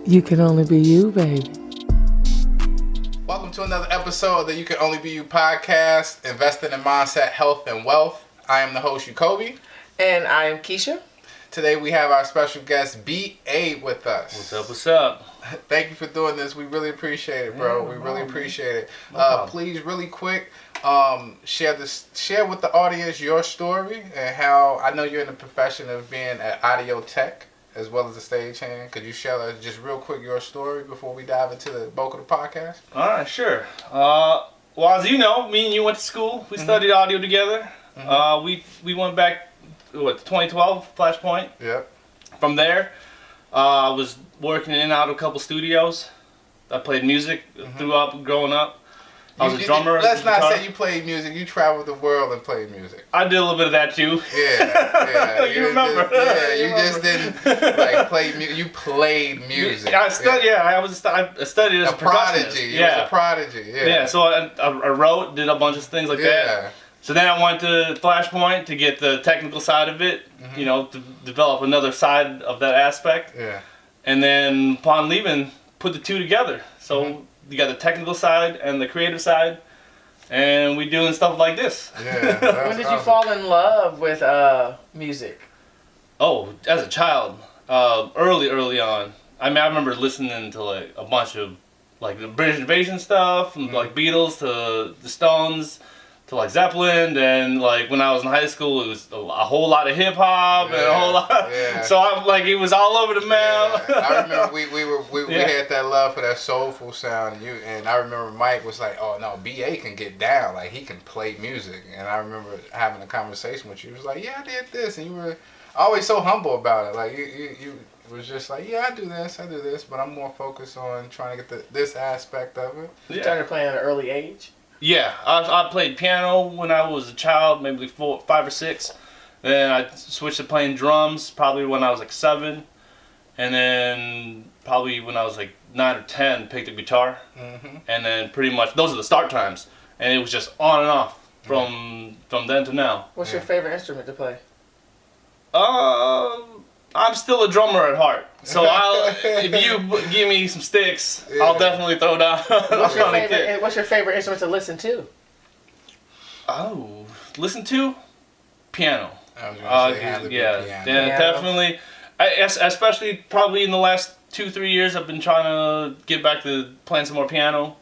You can only be you, baby. Welcome to another episode of the You Can Only Be You podcast, Investing in Mindset, Health, and Wealth. I am the host, Jacoby. And I am Keisha. Today we have our special guest, B.A. with us. What's up? Thank you for doing this. We really appreciate it, bro. We really appreciate it. Please, really quick, share with the audience your story and how, I know you're in the profession of being an audio tech as well as a stagehand. Could you share just real quick your story before we dive into the bulk of the podcast? All right, sure. Well, as you know, me and you went to school. We studied audio together. We went back, to 2012, Flashpoint. Yep. From there, I was working in and out of a couple studios. I played music throughout growing up. I was a drummer. Let's not say you played music. You traveled the world and played music. I did a little bit of that too. Yeah. You remember? You just didn't like play music. You played music. I studied. Yeah, I studied as a prodigy. percussionist. You was a prodigy. Yeah. Yeah. So I wrote, did a bunch of things like that. So then I went to Flashpoint to get the technical side of it. You know, to develop another side of that aspect. Yeah. And then upon leaving, put the two together. So you got the technical side and the creative side, and we doing stuff like this. Yeah. When did you fall in love with music? Oh, as a child, early on. I mean, I remember listening to like a bunch of like the British Invasion stuff, from like Beatles to the Stones to like Zeppelin. And like when I was in high school, it was a whole lot of hip hop and a whole lot. Yeah. So I'm like, it was all over the map. Yeah. I remember we had that love for that soulful sound. And I remember Mike was like, "Oh no, B.A. can get down. Like he can play music." And I remember having a conversation with you. He was like, "Yeah, I did this," and you were always so humble about it. Like you was just like, "Yeah, I do this, but I'm more focused on trying to get this aspect of it." You started playing at an early age? Yeah, I played piano when I was a child, maybe 5 or 6. Then I switched to playing drums probably when I was like 7. And then probably when I was like 9 or 10, picked up guitar. And then pretty much, those are the start times. And it was just on and off from then to now. What's your favorite instrument to play? I'm still a drummer at heart. So if you give me some sticks, I'll definitely throw down. What's your favorite instrument to listen to? Oh, listen to? Piano. I was gonna say, piano. Definitely. Especially probably in the last 2-3 years, I've been trying to get back to playing some more piano,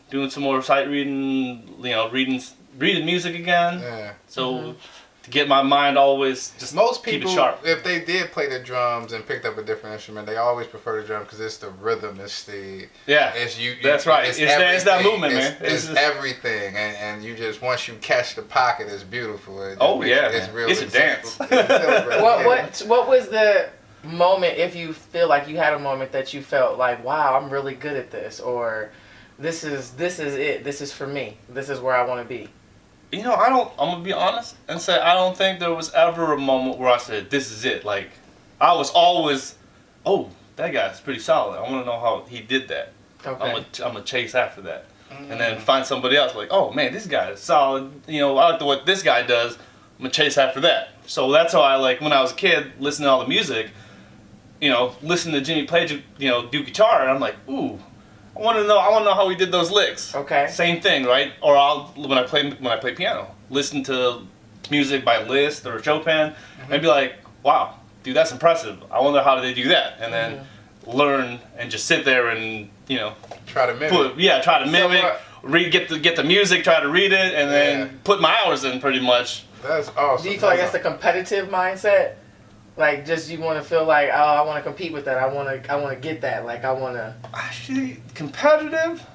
doing some more sight reading, reading music again. Yeah. So to get my mind always just most people, keep it sharp. If they did play the drums and picked up a different instrument, they always prefer the drum because it's the rhythm, it's the it's you. That's right. It's that movement, man. It's everything, and you just once you catch the pocket, it's beautiful. It's real. It's a dance. What was the moment, if you feel like you had a moment that you felt like, wow, I'm really good at this, or this is it. This is for me. This is where I want to be. You know, I'm going to be honest and say I don't think there was ever a moment where I said, this is it. Like, I was always, oh, that guy's pretty solid. I want to know how he did that. Okay. I'm going to chase after that. And then find somebody else like, oh, man, this guy is solid. You know, I like what this guy does. I'm going to chase after that. So that's how I, like, when I was a kid, listening to all the music, listening to Jimmy Page, do guitar, and I'm like, ooh. I want to know how he did those licks. Okay. Same thing, right? Or when I play piano, listen to music by Liszt or Chopin, and be like, wow, dude, that's impressive. I wonder how they do that, and then learn and just sit there and try to mimic. Try to mimic. Get the music, try to read it, and then put my hours in pretty much. That's awesome. Do you feel like that's the competitive mindset? Like, just you want to feel like, oh, I want to compete with that. I want to get that. Like, I want to. Actually, competitive?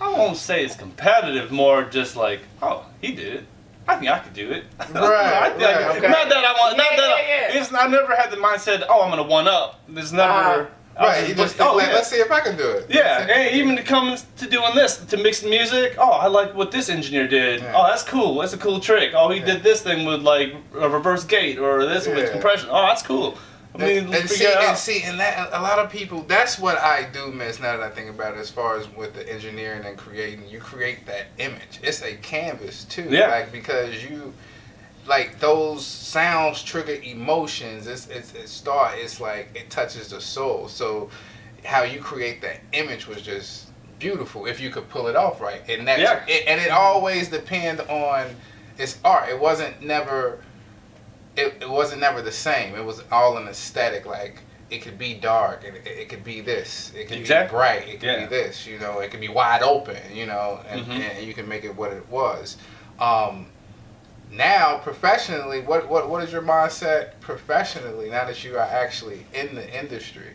I won't say it's competitive. More just like, oh, he did it. I think I could do it. Right. Okay. Not that I want. I never had the mindset. Oh, I'm gonna one up. There's never. Right, you just think, let's see if I can do it. Yeah, and even to come to doing this, to mixing music, oh, I like what this engineer did. Yeah. Oh, that's cool. That's a cool trick. Oh, he did this thing with like a reverse gate or this with compression. Oh, that's cool. And that a lot of people, that's what I do miss now that I think about it, as far as with the engineering and creating. You create that image. It's a canvas too. Yeah. Like, because like those sounds trigger emotions. It's like it touches the soul. So how you create that image was just beautiful if you could pull it off right. And that's Yeah. and it always depend on it's art. It wasn't never the same. It was all an aesthetic. Like it could be dark and it could be this. It could be bright. It could be this. You know, it could be wide open. You know, and you can make it what it was. Now professionally, what is your mindset professionally now that you are actually in the industry?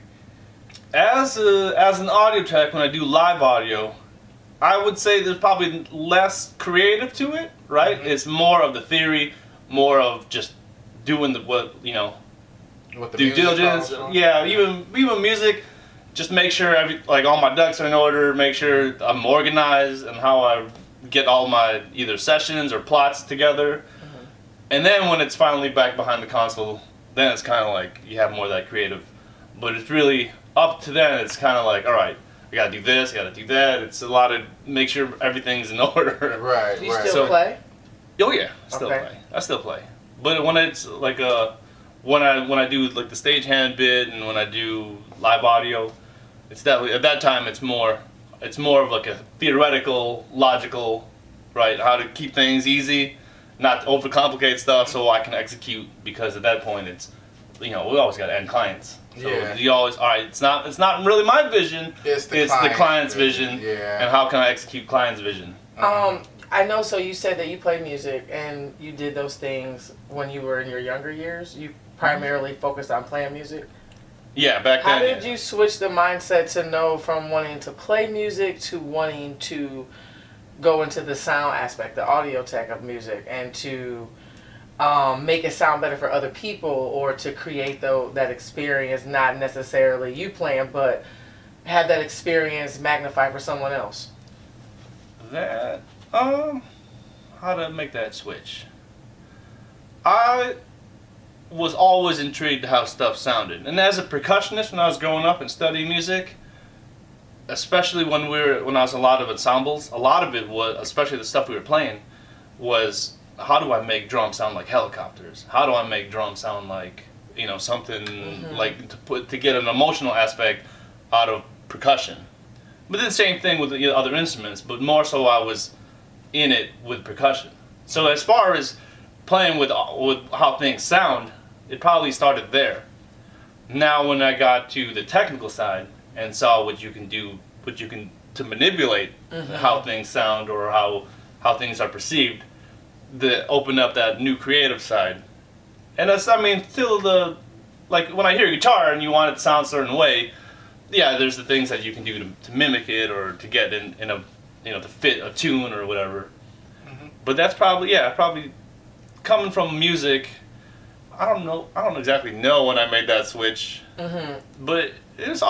As an audio tech, when I do live audio, I would say there's probably less creative to it, right? Mm-hmm. It's more of the theory, more of just doing What the due music diligence. also? Yeah, even music, just make sure all my ducks are in order, make sure I'm organized and how I get all my either sessions or plots together. And then when it's finally back behind the console, then it's kind of like you have more of that creative. But it's really up to then. It's kind of like, all right, I gotta do this, I gotta do that. It's a lot of make sure everything's in order. Right. Do you still play? Oh yeah, I still Okay. play. I still play. But when it's like when I do like the stagehand bit and when I do live audio, it's definitely at that time it's more of like a theoretical, logical, right? How to keep things easy, not to overcomplicate stuff, so I can execute. Because at that point it's we always got to end clients. So you always it's not really my vision. It's the client's vision. Yeah. And how can I execute client's vision? I know. So you said that you play music and you did those things when you were in your younger years. You primarily focused on playing music. Yeah, back then. How did you switch the mindset to know from wanting to play music to wanting to go into the sound aspect, the audio tech of music, and to make it sound better for other people, or to create that experience, not necessarily you playing, but have that experience magnified for someone else? That how to make that switch? I was always intrigued how stuff sounded, and as a percussionist, when I was growing up and studying music, especially when I was in a lot of ensembles, a lot of it was, especially the stuff we were playing, was how do I make drums sound like helicopters? How do I make drums sound like something like to get an emotional aspect out of percussion? But then the same thing with the other instruments, but more so I was in it with percussion. So as far as playing with how things sound, it probably started there. Now when I got to the technical side and saw what you can do, to manipulate how things sound or how things are perceived, that opened up that new creative side. And that's, still like when I hear guitar and you want it to sound a certain way, yeah, there's the things that you can do to mimic it or to get in a to fit a tune or whatever. But that's probably coming from music. I don't exactly know when I made that switch. But it's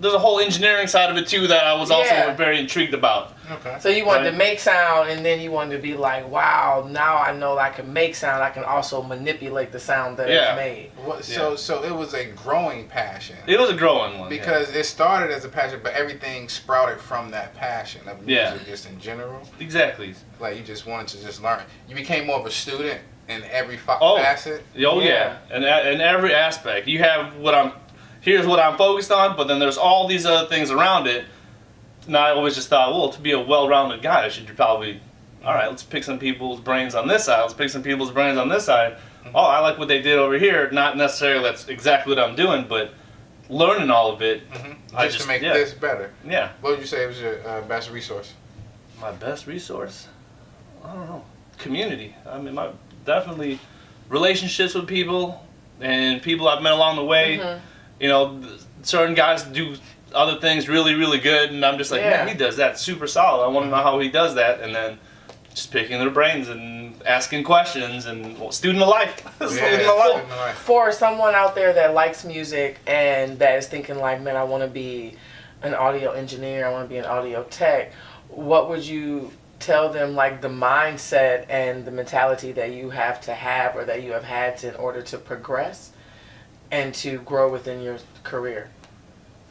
there's a whole engineering side of it too that I was also very intrigued about. Okay. So you wanted to make sound, and then you wanted to be like, wow, now I know I can make sound. I can also manipulate the sound that it's made. So it was a growing passion. It was a growing one. Because it started as a passion, but everything sprouted from that passion of music just in general. Exactly. Like you just wanted to just learn. You became more of a student in every facet. Oh yeah. And in every aspect. You have here's what I'm focused on, but then there's all these other things around it. And I always just thought, well, to be a well-rounded guy, I should probably, all right, let's pick some people's brains on this side. Let's pick some people's brains on this side. Oh, I like what they did over here. Not necessarily that's exactly what I'm doing, but learning all of it. Just to make this better. Yeah. What would you say was your best resource? My best resource? I don't know. Community. Definitely relationships with people and people I've met along the way. Certain guys do other things really, really good, and I'm just like, man, he does that super solid. I want to know how he does that, and then just picking their brains and asking questions, and student of life. Student of life. For someone out there that likes music and that is thinking like, man, I want to be an audio engineer, I want to be an audio tech, what would you tell them, like the mindset and the mentality that you have or that you have had to in order to progress and to grow within your career?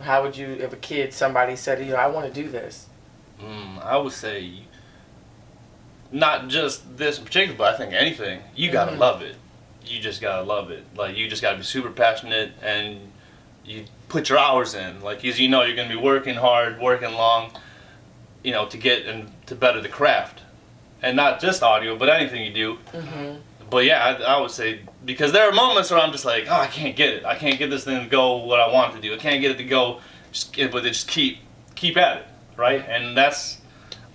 How would you, if somebody said, I want to do this? I would say, not just this in particular, but I think anything, you gotta love it. You just gotta love it. Like, you just gotta be super passionate, and you put your hours in. Like, as you know, you're going to be working hard, working long, you know, to get and to better the craft. And not just audio, but anything you do. Mm-hmm. But yeah, I would say, because there are moments where I'm just like, oh, I can't get it. I can't get this thing to go what I want it to do. I can't get it to go, but they just keep at it, right? And that's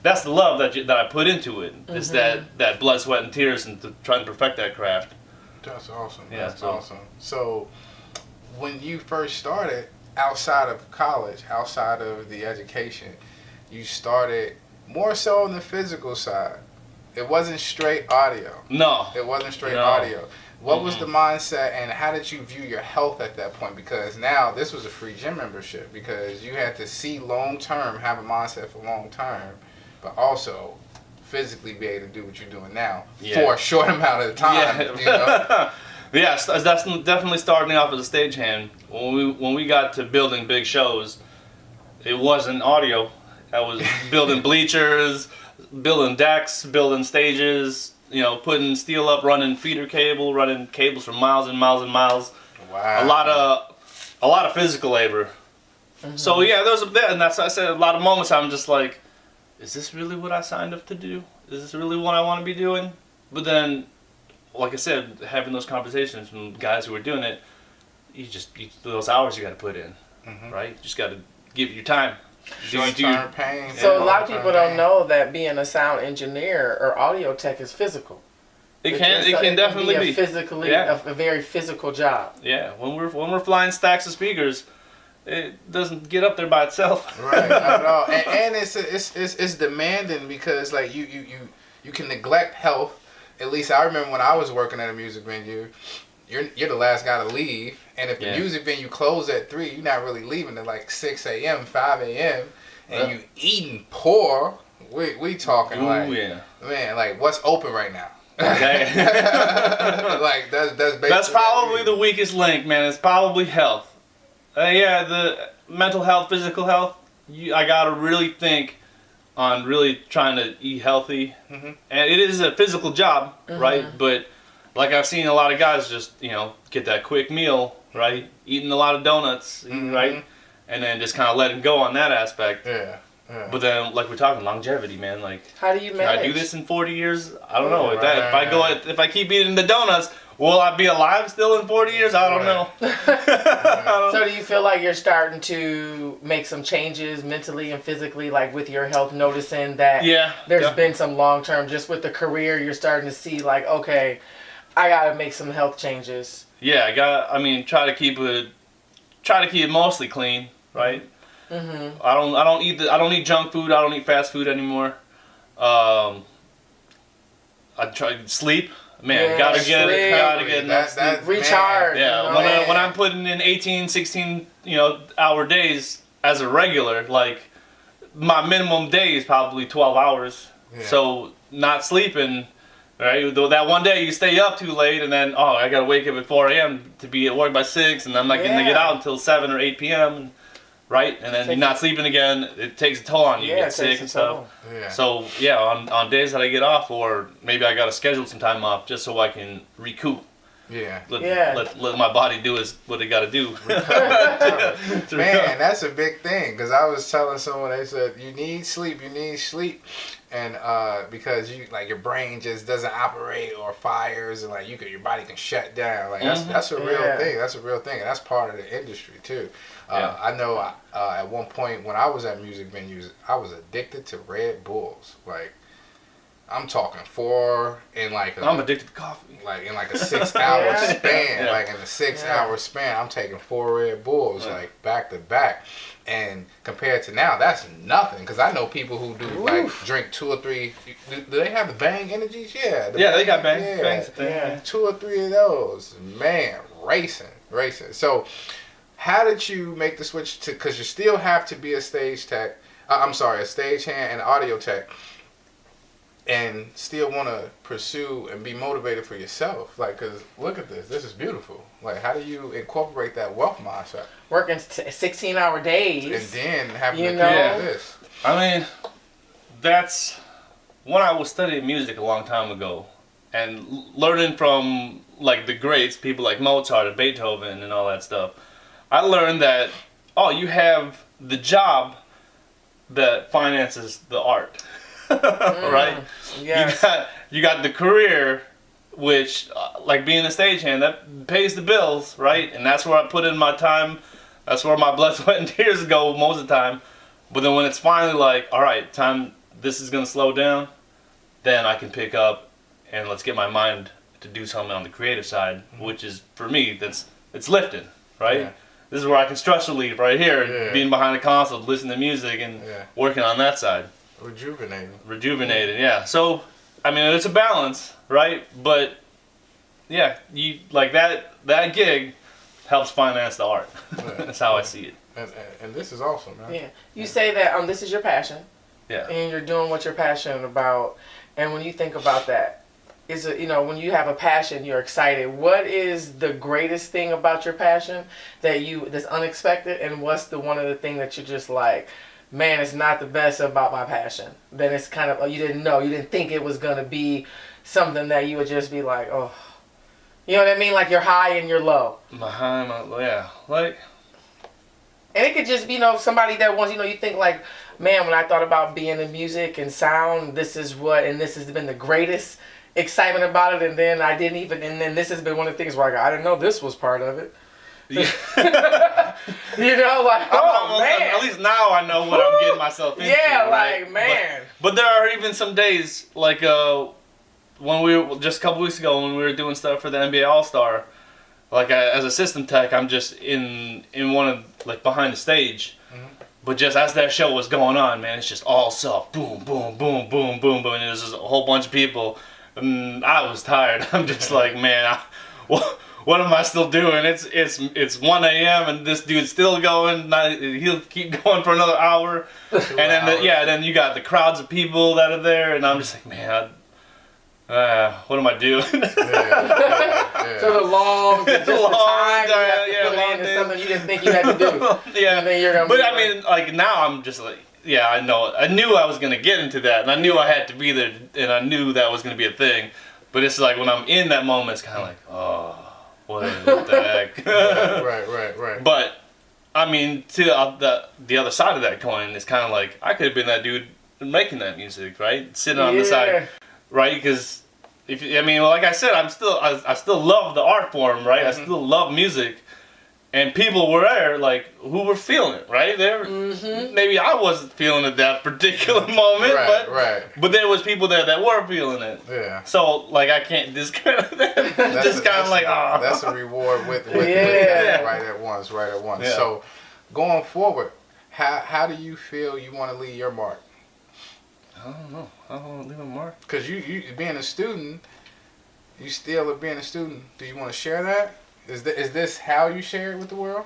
the love that I put into it. Is that blood, sweat, and tears, and to trying to perfect that craft. That's awesome. Yeah, That's awesome. So, when you first started, outside of college, outside of the education, you started more so on the physical side. It wasn't straight audio. No. It wasn't straight No. audio. What was the mindset, and how did you view your health at that point? Because now this was a free gym membership, because you had to see long term, have a mindset for long term, but also physically be able to do what you're doing now for a short amount of time. Yeah. You know? Yes, that's definitely starting off as a stagehand. When we got to building big shows, it wasn't audio. I was building bleachers, building decks, building stages, you know, putting steel up, running feeder cable, running cables for miles and miles and miles. Wow. A lot of physical labor. So yeah, and that's why I said a lot of moments I'm just like, is this really what I signed up to do? Is this really what I want to be doing? But then, like I said, having those conversations with guys who are doing it, those hours you got to put in, right? You just got to give it your time. Short-term pain. So a lot of people don't know that being a sound engineer or audio tech is physical. It can definitely be a very physical job. Yeah, when we're flying stacks of speakers, it doesn't get up there by itself. Right, not at all. And it's demanding, because like you can neglect health. At least I remember when I was working at a music venue, you're the last guy to leave, and if the music venue closed at 3, you're not really leaving at like 6 a.m., 5 a.m., and you eating poor. We talking man, like what's open right now? Okay. Like that's basically that's probably the weakest link, man. It's probably health. The mental health, physical health. I gotta really think on really trying to eat healthy, and it is a physical job, right? But like I've seen a lot of guys just get that quick meal, right? Eating a lot of donuts, right? And then just kind of letting go on that aspect. Yeah. But then, like we're talking longevity, man. Like, how do you manage? Can I do this in 40 years? I don't know. If I keep eating the donuts, will I be alive still in 40 years? I don't know. So do you feel like you're starting to make some changes mentally and physically, like with your health, noticing that there's been some long term, just with the career, you're starting to see like, okay, I gotta make some health changes. Yeah, try to keep it mostly clean, right? I don't eat junk food. I don't eat fast food anymore. I try to sleep. Man, gotta get enough sleep. Recharge. Yeah, when I'm putting in 18, 16, hour days as a regular, like my minimum day is probably 12 hours. Yeah. So not sleeping, right? Though that one day you stay up too late, and then I gotta wake up at 4 a.m. to be at work by 6, and I'm not gonna get out until 7 or 8 p.m. Right, and then you're not sleeping again. It takes a toll on you. You get sick and stuff. Yeah. So on days that I get off, or maybe I gotta schedule some time off just so I can recoup. Yeah. Let my body do what it gotta do. Man, that's a big thing, because I was telling someone, they said you need sleep, and because your brain just doesn't operate, or fires, and like your body can shut down. Like that's a real thing. That's a real thing, and that's part of the industry too. I know at one point when I was at music venues, I was addicted to Red Bulls. Like, I'm talking 4 in I'm addicted to coffee. Like in a 6 hour span. Like in a 6 hour span, I'm taking 4 Red Bulls like back to back. And compared to now, that's nothing. Because I know people who do drink 2 or 3. Do they have the Bang energies? Yeah. They got Bang. Yeah. 2 or 3 of those. Man, racing. So, how did you make the switch to? Because you still have to be a stage tech. A stagehand and audio tech, and still want to pursue and be motivated for yourself. Like, because look at this. This is beautiful. Like, how do you incorporate that wealth mindset? Working 16-hour days. And then having to create this. That's when I was studying music a long time ago, and learning from like the greats, people like Mozart and Beethoven and all that stuff. I learned that you have the job that finances the art, right? Yes. You got the career, which like being a stagehand, that pays the bills, right? And that's where I put in my time. That's where my blood, sweat, and tears go most of the time. But then when it's finally like, all right, time, this is gonna slow down, then I can pick up and let's get my mind to do something on the creative side, which is for me it's lifting, right? Yeah. This is where I can stress relieve right here, being behind the console, listening to music and working on that side. Rejuvenated, yeah. So, I mean, it's a balance, right? But yeah, you like that gig helps finance the art. That's how I see it. And this is awesome, man. Yeah. You say that this is your passion. Yeah. And you're doing what you're passionate about. And when you think about that, when you have a passion, you're excited. What is the greatest thing about your passion that's unexpected, and what's one of the thing that you're just like, man, it's not the best about my passion? Then it's kind of, you didn't think it was gonna be something that you would just be like, oh, you know what I mean? Like you're high and you're low. My high, yeah, like. And it could just be, somebody that wants, you think like, man, when I thought about being in music and sound, this has been the greatest excitement about it, and then and then this has been one of the things where I didn't know this was part of it. Yeah. Like, man. At least now I know what I'm getting myself into. Yeah, right? like, man. But there are even some days, like when we were, just a couple weeks ago, when we were doing stuff for the NBA All-Star, like as a system tech, I'm just in one of, like, behind the stage. Mm-hmm. But just as that show was going on, man, it's just all soft. Boom, boom, boom, boom, boom, boom. And there's just a whole bunch of people. And I was tired. I'm just like, man, what am I still doing? It's 1 a.m. and this dude's still going. He'll keep going for another hour. And then you got the crowds of people that are there. And I'm just like, man, what am I doing? So the long time is something you didn't think you had to do. Yeah. And then you're gonna I mean, like, now I'm just like, yeah, I know. I knew I was going to get into that, and I knew I had to be there, and I knew that was going to be a thing. But it's like when I'm in that moment, it's kind of like, oh, what the heck? Right. But, I mean, to the other side of that coin, it's kind of like, I could have been that dude making that music, right? Sitting on the side, right? Because, like I said, I still love the art form, right? Mm-hmm. I still love music. And people were there, like, who were feeling it, right? Maybe I wasn't feeling it that particular moment, but there was people there that were feeling it. Yeah. So, like, I can't discredit that. That's a reward with that right at once. Yeah. So, going forward, how do you feel you want to leave your mark? I don't know. I don't want to leave a mark. Because you being a student, you still are being a student. Do you want to share that? Is this how you share it with the world?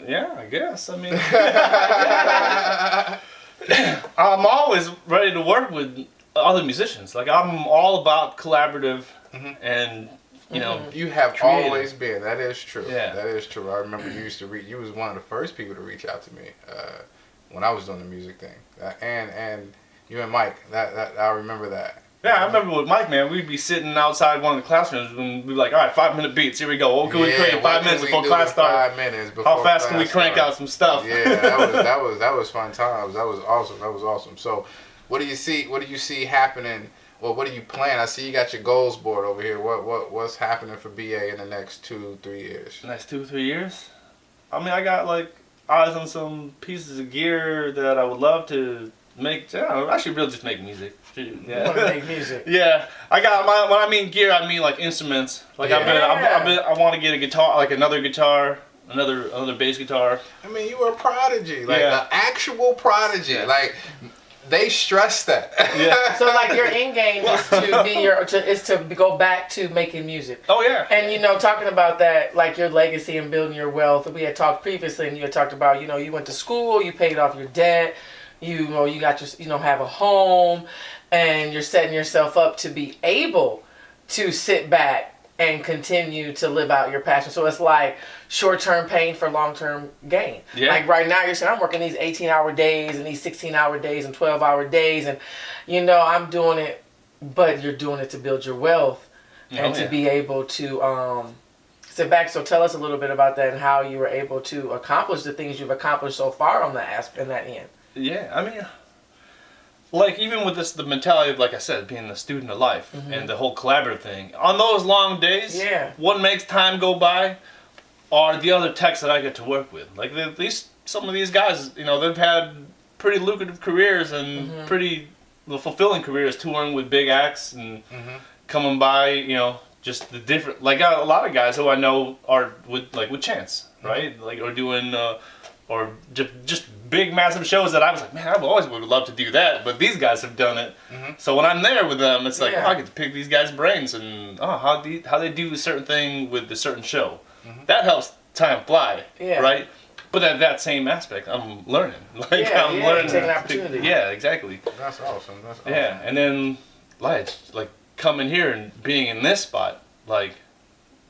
Yeah, I guess. I mean, I'm always ready to work with other musicians. Like, I'm all about collaborative and, you know, you have creative. Always been. That is true. Yeah. That is true. I remember you used to you was one of the first people to reach out to me when I was doing the music thing. And you and Mike, that I remember that. Yeah, I remember with Mike, man, we'd be sitting outside one of the classrooms and we'd be like, all right, 5-minute beats, here we go. What can we create 5 minutes before class starts? 5 minutes before How fast can we crank out some stuff? Yeah, that was fun times. That was awesome. So, what do you see happening? Well, what do you plan? I see you got your goals board over here. What's happening for BA in the next 2-3 years? The next 2-3 years? I mean, I got like eyes on some pieces of gear that I would love to make. I should really just make music. Yeah. You want to make music? Yeah, I got when I mean gear, I mean like instruments. Like I want to get a guitar, like another guitar, another bass guitar. I mean, you were a prodigy, like an actual prodigy. Yeah. Like they stress that. Yeah. So like your end game is to go back to making music. Oh yeah. And talking about that, like your legacy and building your wealth. We had talked previously, and you had talked about you went to school, you paid off your debt. You got your have a home, and you're setting yourself up to be able to sit back and continue to live out your passion. So it's like short-term pain for long-term gain. Yeah. Like right now you're saying I'm working these 18-hour days and these 16-hour days and 12-hour days, and I'm doing it, but you're doing it to build your wealth and to be able to sit back. So tell us a little bit about that and how you were able to accomplish the things you've accomplished so far on that in that end. Yeah, I mean, like even with this, the mentality of, like I said, being the student of life and the whole collaborative thing. On those long days, what makes time go by are the other techs that I get to work with. Like some of these guys, you know, they've had pretty lucrative careers and pretty fulfilling careers, touring with big acts and coming by, you know, just the different. Like a lot of guys who I know are with Chance, right? Like or doing. Or just big, massive shows that I was like, man, I've always would love to do that, but these guys have done it. So when I'm there with them, it's like, oh, I get to pick these guys' brains and how they do a certain thing with a certain show. That helps time fly, right? But at that same aspect, I'm learning. Like I'm learning. Taking opportunity. Yeah, exactly. That's awesome. That's awesome. Yeah, and then like coming here and being in this spot, like,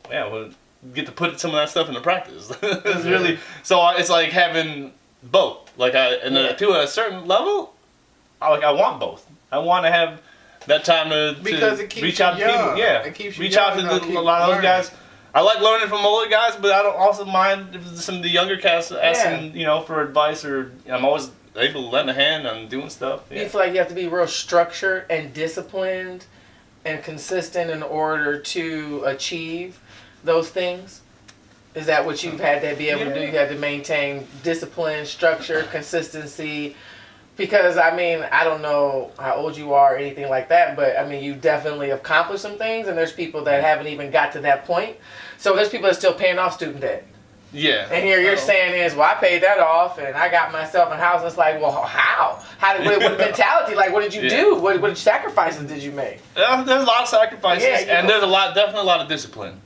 yeah, well, get to put some of that stuff into practice. It's really so. It's like having both. Like to a certain level, I want both. I want to have that time to it keeps reach out to people. Yeah, it keeps you reach out to a lot of those guys. I like learning from older guys, but I don't also mind if some of the younger cats asking, you know, for advice, or I'm always able to lend a hand on doing stuff. Yeah. You feel like you have to be real structured and disciplined and consistent in order to achieve those things? Is that what you've had to be able to do? You had to maintain discipline, structure, consistency. Because, I mean, I don't know how old you are or anything like that, but, I mean, you definitely accomplished some things, and there's people that haven't even got to that point. So there's people that are still paying off student debt. Yeah. And here you're saying is, well, I paid that off, and I got myself a house. It's like, well, how? What mentality? Like, what did you do? What sacrifices did you make? There's a lot of sacrifices, and there's definitely a lot of discipline.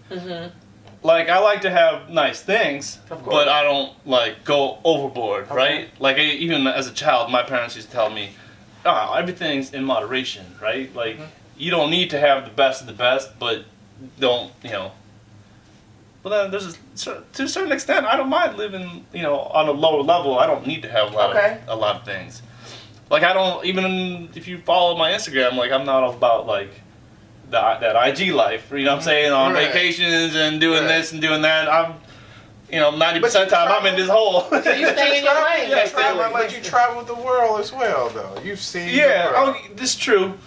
Like, I like to have nice things, but I don't, like, go overboard, right? Like, even as a child, my parents used to tell me, everything's in moderation, right? Like, you don't need to have the best of the best, but don't, you know. But then to a certain extent, I don't mind living, you know, on a lower level. I don't need to have a lot of things. Like, I don't, even if you follow my Instagram, like, I'm not about, like, that IG life, you know what I'm saying, on vacations and doing this and doing that. I'm, you know, 90% of the time I'm in this hole. So you stay in your lane. But you travel the world as well, though. You've seen this is true.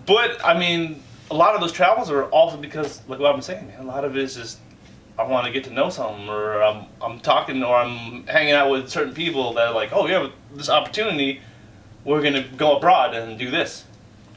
But, I mean, a lot of those travels are also because, like what I'm saying, man, a lot of it is just, I want to get to know someone, or I'm talking, or I'm hanging out with certain people that are like, oh, you have this opportunity, we're going to go abroad and do this.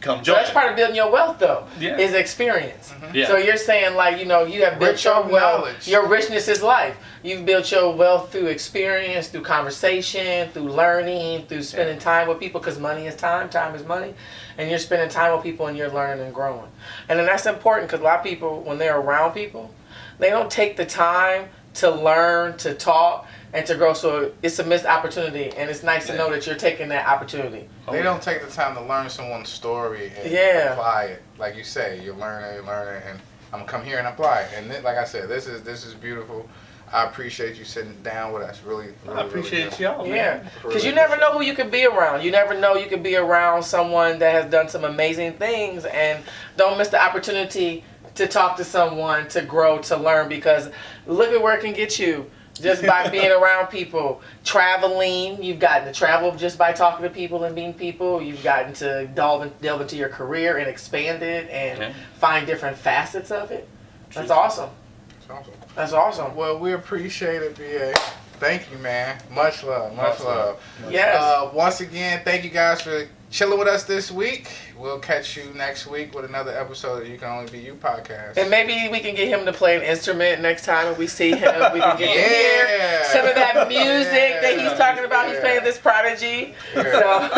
Come join. So that's part of building your wealth, though, is experience. So you're saying, like, you know, you have built your wealth. Your richness is life. You've built your wealth through experience, through conversation, through learning, through spending time with people, because money is time, time is money. And you're spending time with people and you're learning and growing. And then that's important, because a lot of people, when they're around people, they don't take the time to learn, to talk, and to grow. So it's a missed opportunity, and it's nice to know that you're taking that opportunity. They don't take the time to learn someone's story and apply it. Like you say, you learn it, and I'm gonna come here and apply it. And then, like I said, this is beautiful. I appreciate you sitting down with us. Really I appreciate y'all. Yeah, because you never know who you could be around. You never know you could be around someone that has done some amazing things, and don't miss the opportunity to talk to someone, to grow, to learn, because look at where it can get you. Just by being around people, traveling, you've gotten to travel just by talking to people and meeting people. You've gotten to delve into your career and expand it and find different facets of it. That's awesome. That's awesome. That's awesome. Well, we appreciate it, BA. Thank you, man. Much love. Much love. Yes. Once again, thank you guys for chilling with us this week. We'll catch you next week with another episode of You Can Only Be You podcast. And maybe we can get him to play an instrument next time if we see him. We can get to hear some of that music that he's talking about. He's playing this Prodigy. So.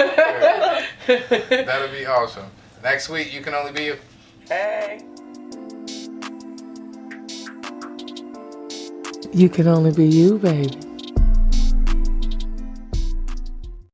That'll be awesome. Next week, You Can Only Be You. Hey. You can only be you, baby.